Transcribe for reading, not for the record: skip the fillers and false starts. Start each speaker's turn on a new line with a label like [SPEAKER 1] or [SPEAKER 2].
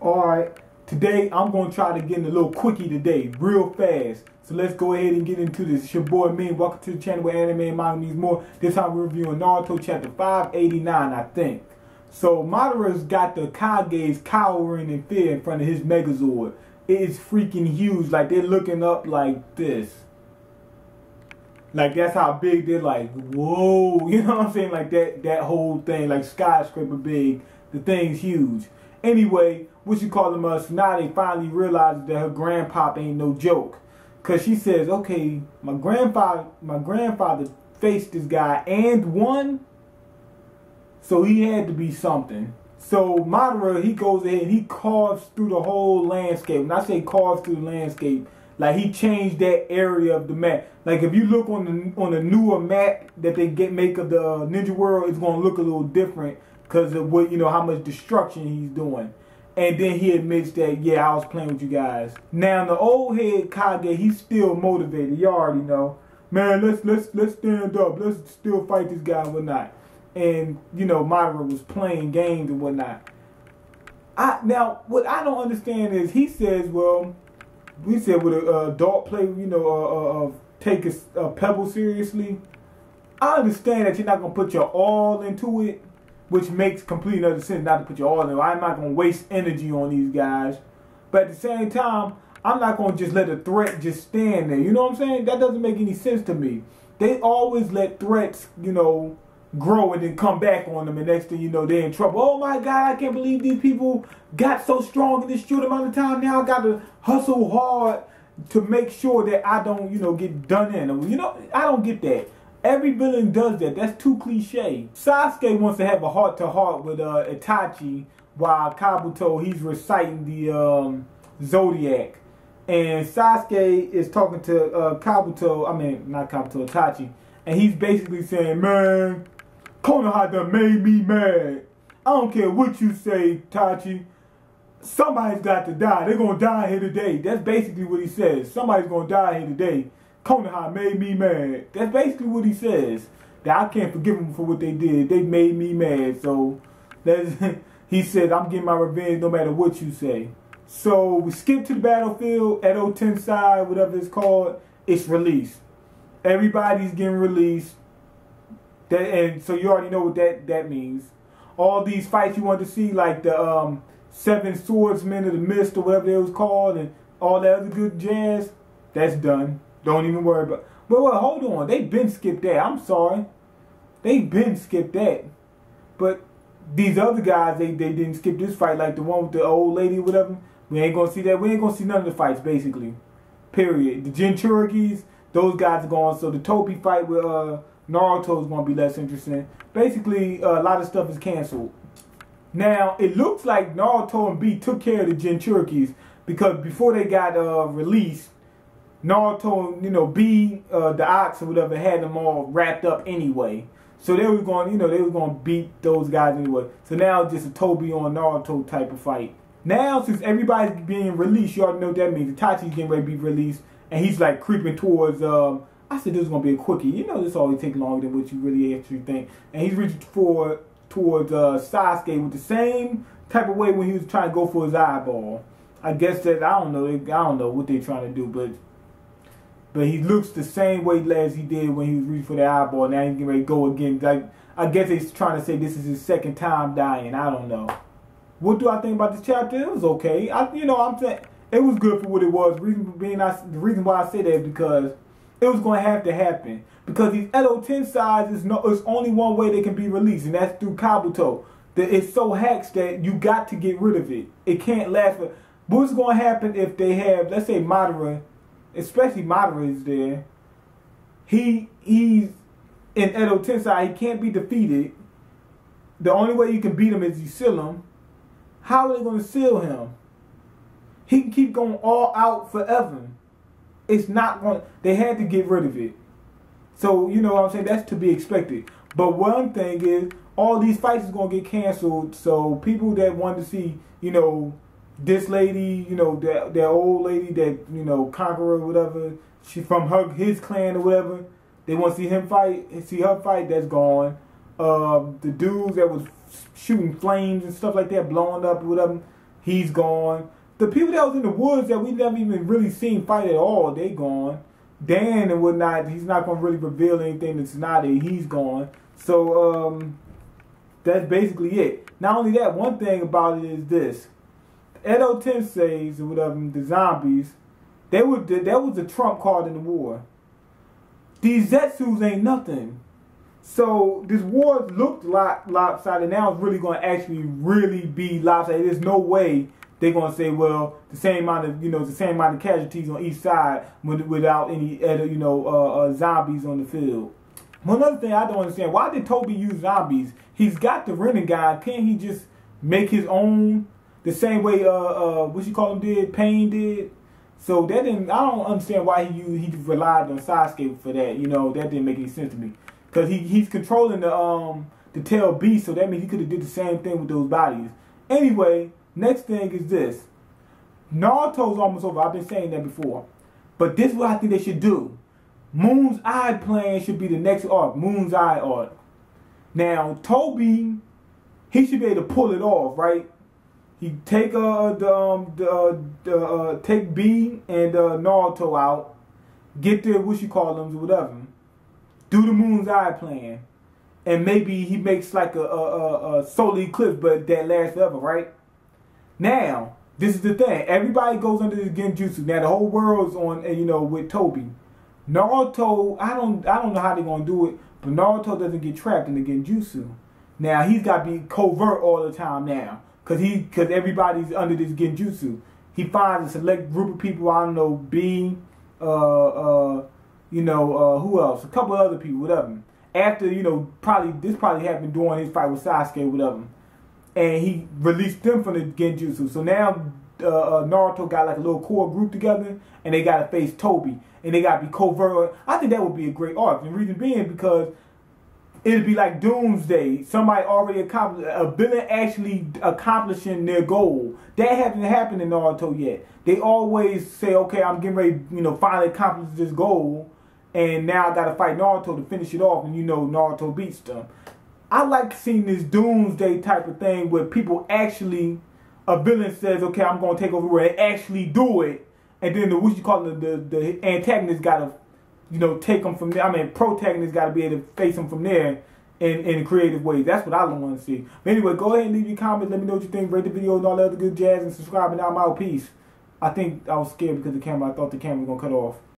[SPEAKER 1] Alright, today I'm going to try to get in a little quickie today, real fast. So let's go ahead and get into this. It's your boy Min. Welcome to the channel where anime and manga means more. This time we're reviewing Naruto chapter 589, I think. So Madara's got the Kages cowering in fear in front of his Megazord. It is freaking huge. Like, they're looking up like this. Like, that's how big they're like, whoa. You know what I'm saying? Like, that whole thing, like skyscraper big. The thing's huge. Anyway, what you call them, now they finally realize that her grandpop ain't no joke. Cause she says, okay, my grandfather faced this guy and won. So he had to be something. So Madara, he goes ahead and he carves through the whole landscape. When I say carves through the landscape, like he changed that area of the map. Like if you look on the newer map that they make of the Ninja World, it's gonna look a little different because of what, how much destruction he's doing. And then he admits that, yeah, I was playing with you guys. Now the old head Kage, he's still motivated. You already know. Man, let's stand up. Let's still fight this guy and whatnot. And, Madara was playing games and whatnot. Now, what I don't understand is he says, well, we said with an adult play, take a pebble seriously. I understand that you're not going to put your all into it, which makes complete other sense not to put your all in. I'm not going to waste energy on these guys. But at the same time, I'm not going to just let a threat just stand there. You know what I'm saying? That doesn't make any sense to me. They always let threats, grow and then come back on them. And next thing you know, they're in trouble. Oh my God, I can't believe these people got so strong in this short amount of time. Now I got to hustle hard to make sure that I don't, get done in. I don't get that. Every villain does that. That's too cliche. Sasuke wants to have a heart-to-heart with Itachi while Kabuto, he's reciting the Zodiac. And Sasuke is talking to Itachi. And he's basically saying, man, Konoha done made me mad. I don't care what you say, Itachi. Somebody's got to die. They're going to die here today. That's basically what he says. Somebody's going to die here today. Konoha made me mad. That's basically what he says. That I can't forgive them for what they did. They made me mad. So he said, I'm getting my revenge no matter what you say. So we skip to the battlefield. Edo Tensei, whatever it's called, it's released. Everybody's getting released. And so you already know what that means. All these fights you want to see, like the 7 Swordsmen of the Mist or whatever it was called, and all that other good jazz, that's done. Don't even worry about it. But well, hold on. They've been skipped that. I'm sorry. They've been skipped that. But these other guys, they didn't skip this fight, like the one with the old lady or whatever. We ain't going to see that. We ain't going to see none of the fights, basically. Period. The Jinchurikis, those guys are gone. So the Topi fight with Naruto is going to be less interesting. Basically, a lot of stuff is canceled. Now, it looks like Naruto and B took care of the Jinchurikis because before they got released, Naruto, B, the Ox or whatever, had them all wrapped up anyway. So they were going, they were going to beat those guys anyway. So now it's just a Tobi on Naruto type of fight. Now, since everybody's being released, you already know what that means. Itachi's getting ready to be released, and he's like creeping towards, I said this was going to be a quickie. This always takes longer than what you really actually think. And he's reaching towards Sasuke with the same type of way when he was trying to go for his eyeball. I guess that, I don't know what they're trying to do, but he looks the same way as he did when he was reaching for the eyeball. Now he's getting ready to go again. Like, I guess he's trying to say this is his second time dying. I don't know. What do I think about this chapter? It was okay. I'm saying it was good for what it was. The reason why I say that is because it was going to have to happen. Because these Edo Tensei it's only one way they can be released, and that's through Kabuto. It's so hacked that you got to get rid of it. It can't last for. What's going to happen if they have, let's say, Madara? Especially Madara is there. He's in Edo Tensei. He can't be defeated. The only way you can beat him is you seal him. How are they going to seal him? He can keep going all out forever. It's not going. They had to get rid of it. So you know what I'm saying. That's to be expected. But one thing is, all these fights is going to get canceled. So people that want to see, this lady, that old lady that, Conqueror or whatever, she from his clan or whatever, they want to see her fight, that's gone. The dudes that was shooting flames and stuff like that, blowing up or whatever, he's gone. The people that was in the woods that we never even really seen fight at all, they gone. Dan and whatnot, he's not going to really reveal anything to Tsunade, he's gone. So, that's basically it. Not only that, one thing about it is this. Edo Tenseis or whatever, the zombies, that was a trump card in the war. These Zetsus ain't nothing. So this war looked lopsided. Now it's really going to actually really be lopsided. There's no way they're going to say, well, the same amount of casualties on each side without any zombies on the field. One other thing I don't understand, why did Toby use zombies? He's got the Rinnegan. Can't he just make his own the same way Pain did? So that didn't. I don't understand why he relied on Sasuke for that. That didn't make any sense to me. Because he's controlling the tail beast, so that means he could have did the same thing with those bodies. Anyway, next thing is this. Naruto's almost over. I've been saying that before. But this is what I think they should do. Moon's Eye plan should be the next arc. Moon's Eye arc. Now, Toby, he should be able to pull it off, right? He take take B and Naruto out, get the whatever, do the Moon's Eye plan, and maybe he makes like a solar eclipse, but that lasts forever, right? Now, this is the thing. Everybody goes under this genjutsu. Now the whole world's on, with Toby. Naruto, I don't know how they're gonna do it, but Naruto doesn't get trapped in the genjutsu. Now he's got to be covert all the time now. Because everybody's under this genjutsu. He finds a select group of people, I don't know, B, who else? A couple of other people, whatever. After, this probably happened during his fight with Sasuke, whatever. And he released them from the genjutsu. So now Naruto got like a little core group together, and they got to face Toby. And they got to be covert. I think that would be a great arc. And the reason being because it'd be like Doomsday. Somebody already accomplished, a villain actually accomplishing their goal. That hasn't happened in Naruto yet. They always say, okay, I'm getting ready, finally accomplish this goal. And now I got to fight Naruto to finish it off. And Naruto beats them. I like seeing this Doomsday type of thing where people actually, a villain says, okay, I'm going to take over the world and actually do it. And then the antagonist got to take them from there. Protagonists got to be able to face them from there in creative ways. That's what I want to see. But anyway, go ahead and leave your comments. Let me know what you think. Rate the video and all that other good jazz. And subscribe. And I'm out. Peace. I think I was scared because I thought the camera was going to cut off.